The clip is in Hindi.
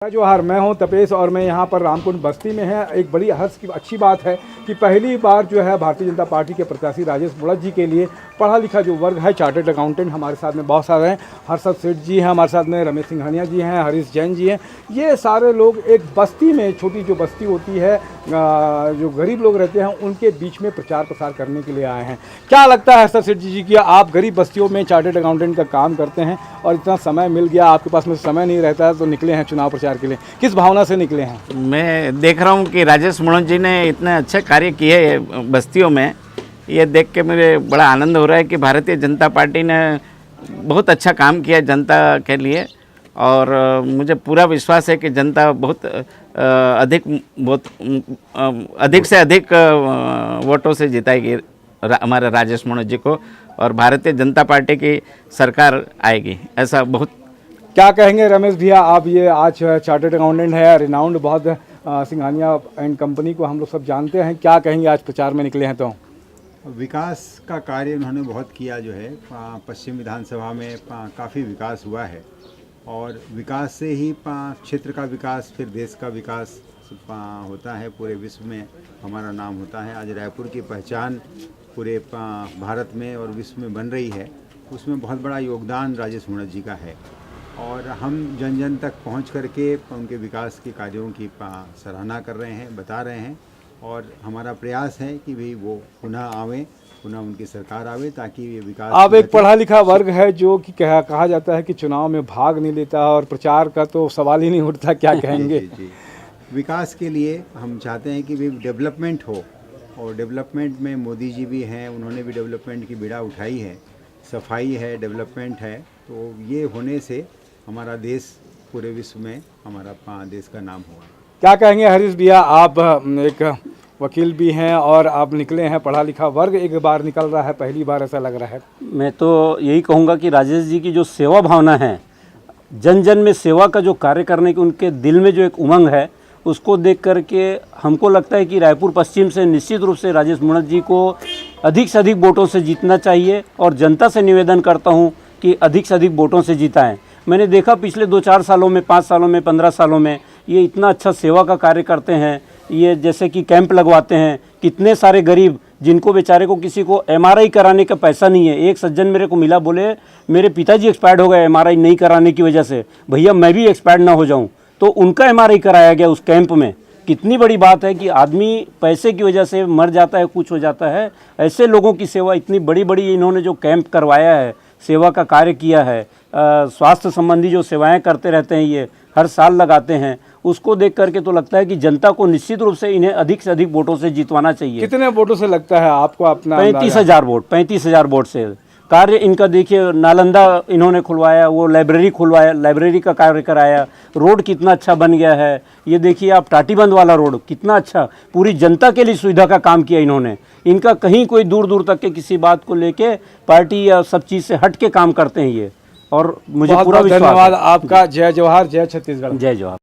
जोहार, मैं हूं तपेश और मैं यहां पर रामकुंड बस्ती में है। एक बड़ी हर्ष की अच्छी बात है कि पहली बार जो है भारतीय जनता पार्टी के प्रत्याशी राजेश मुणत जी के लिए पढ़ा लिखा जो वर्ग है, चार्टर्ड अकाउंटेंट हमारे साथ में बहुत सारे हैं। हर्षद सेठ जी हैं हमारे साथ में, रमेश सिंघानिया जी हैं, हरीश जैन जी हैं। ये सारे लोग एक बस्ती में, छोटी जो बस्ती होती है, जो गरीब लोग रहते हैं, उनके बीच में प्रचार प्रसार करने के लिए आए हैं। क्या लगता है हर्षद सेठ जी कि आप गरीब बस्तियों में चार्टर्ड अकाउंटेंट का काम करते हैं और इतना समय मिल गया, आपके पास में समय नहीं रहता है तो निकले हैं चुनाव प्रचार के लिए, किस भावना से निकले हैं? मैं देख रहा हूं कि राजेश मुणत जी ने इतने अच्छे कार्य किए बस्तियों में। ये देख के मुझे बड़ा आनंद हो रहा है कि भारतीय जनता पार्टी ने बहुत अच्छा काम किया जनता के लिए, और मुझे पूरा विश्वास है कि जनता बहुत अधिक से अधिक वोटों से जिताएगी हमारे राजेश मुणत जी को, और भारतीय जनता पार्टी की सरकार आएगी, ऐसा बहुत। क्या कहेंगे रमेश भैया, आप ये आज चार्टर्ड अकाउंटेंट है, रिनाउंड बहुत सिंघानिया एंड कंपनी को हम लोग सब जानते हैं, क्या कहेंगे आज प्रचार में निकले हैं? तो विकास का कार्य उन्होंने बहुत किया, जो है पश्चिम विधानसभा में काफ़ी विकास हुआ है, और विकास से ही क्षेत्र का विकास, फिर देश का विकास होता है, पूरे विश्व में हमारा नाम होता है। आज रायपुर की पहचान पूरे भारत में और विश्व में बन रही है, उसमें बहुत बड़ा योगदान राजेश मुणत जी का है, और हम जन जन तक पहुंच करके उनके विकास के कार्यों की सराहना कर रहे हैं, बता रहे हैं, और हमारा प्रयास है कि भाई वो पुनः आवे, पुनः उनकी सरकार आवे, ताकि ये विकास। आप एक पढ़ा लिखा वर्ग है जो कि कहा जाता है कि चुनाव में भाग नहीं लेता और प्रचार का तो सवाल ही नहीं उठता, क्या कहेंगे? जी। विकास के लिए हम चाहते हैं कि भी डेवलपमेंट हो, और डेवलपमेंट में मोदी जी भी हैं, उन्होंने भी डेवलपमेंट की बीड़ा उठाई है, सफाई है, डेवलपमेंट है, तो ये होने से हमारा देश पूरे विश्व में हमारा देश का नाम हुआ। क्या कहेंगे हरीश भैया, आप एक वकील भी हैं और आप निकले हैं, पढ़ा लिखा वर्ग एक बार निकल रहा है, पहली बार ऐसा लग रहा है? मैं तो यही कहूँगा कि राजेश जी की जो सेवा भावना है, जन जन में सेवा का जो कार्य करने की उनके दिल में जो एक उमंग है, उसको देख करके हमको लगता है कि रायपुर पश्चिम से निश्चित रूप से राजेश मुणत जी को अधिक से अधिक वोटों से जीतना चाहिए, और जनता से निवेदन करता हूँ कि अधिक से अधिक वोटों से जीताएं। मैंने देखा पिछले 2-4 सालों में, 5 सालों में, 15 सालों में ये इतना अच्छा सेवा का कार्य करते हैं। ये जैसे कि कैंप लगवाते हैं, कितने सारे गरीब जिनको बेचारे को किसी को MRI कराने का पैसा नहीं है। एक सज्जन मेरे को मिला, बोले मेरे पिताजी एक्सपायर्ड हो गए MRI नहीं कराने की वजह से, भैया मैं भी एक्सपायर्ड ना हो जाऊं, तो उनका MRI कराया गया उस कैंप में। कितनी बड़ी बात है कि आदमी पैसे की वजह से मर जाता है, कुछ हो जाता है, ऐसे लोगों की सेवा इतनी बड़ी बड़ी इन्होंने जो कैंप करवाया है, सेवा का कार्य किया है, स्वास्थ्य संबंधी जो सेवाएं करते रहते हैं, ये हर साल लगाते हैं, उसको देख करके तो लगता है कि जनता को निश्चित रूप से इन्हें अधिक से अधिक वोटों से जितवाना चाहिए। कितने वोटों से लगता है आपको अपना? 35,000 वोट, 35,000 वोट से कार्य इनका। देखिए नालंदा इन्होंने खुलवाया, वो लाइब्रेरी खुलवाया, लाइब्रेरी का कार्य कराया, रोड कितना अच्छा बन गया है। ये देखिए आप टाटीबंद वाला रोड कितना अच्छा, पूरी जनता के लिए सुविधा का काम किया इन्होंने। इनका कहीं कोई दूर दूर तक के किसी बात को लेके पार्टी या सब चीज़ से हट के काम करते हैं ये, और मुझे पूरा विश्वास है। धन्यवाद आपका। जय जवाहर, जय छत्तीसगढ़। जय जवाहर।